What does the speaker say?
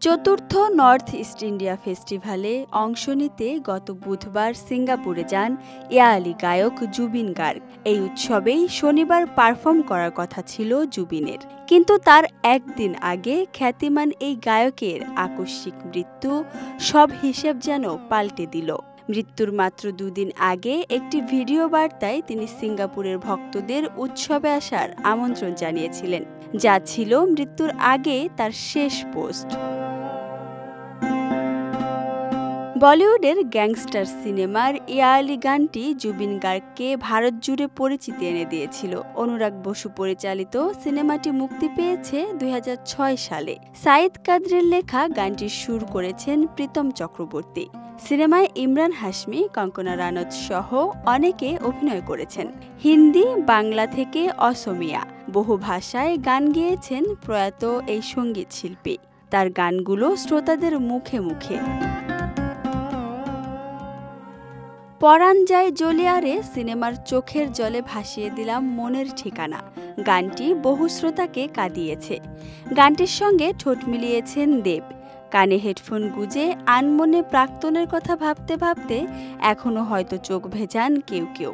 চতুর্থ north east India ফেস্টিভ্যালে অংশ নিতে গত বুধবার সিঙ্গাপুরে যান ইয়ালি গায়ক জুবিন গার্গ। এই উৎসবেই শনিবার পারফর্ম করার কথা ছিল জুবিনের, কিন্তু তার একদিন আগে খ্যাতিমান এই গায়কের আকস্মিক মৃত্যু সব হিসেব যেন পাল্টে দিল। মৃত্যুর মাত্র দুদিন আগে একটি ভিডিও বার্তায় তিনি সিঙ্গাপুরের ভক্তদের উৎসবে আসার আমন্ত্রণ জানিয়েছিলেন, যা ছিল মৃত্যুর আগে তার শেষ পোস্ট। বলিউডের গ্যাংস্টার সিনেমার ইয়ালি গানটি জুবিন গার্গকে ভারত জুড়ে পরিচিতি এনে দিয়েছিল। অনুরাগ বসু পরিচালিত সিনেমাটি মুক্তি পেয়েছে ২০০৬ সালে। সাইদ কাদরের লেখা গানটির সুর করেছেন প্রীতম চক্রবর্তী। সিনেমায় ইমরান হাশমি, কঙ্কনা রানাউত সহ অনেকে অভিনয় করেছেন। হিন্দি, বাংলা থেকে অসমিয়া বহু ভাষায় গান গেয়েছেন প্রয়াত এই সঙ্গীত শিল্পী। তার গানগুলো শ্রোতাদের মুখে মুখে। পরাণ যায় জ্বলিয়ারে সিনেমার চোখের জলে ভাসিয়ে দিলাম মনের ঠিকানা গানটি বহু শ্রোতাকে কাঁদিয়েছে। গানটির সঙ্গে ঠোঁট মিলিয়েছেন দেব। কানে হেডফোন গুজে আনমনে প্রাক্তনের কথা ভাবতে ভাবতে এখনো হয়তো চোখ ভেজান কেউ কেউ।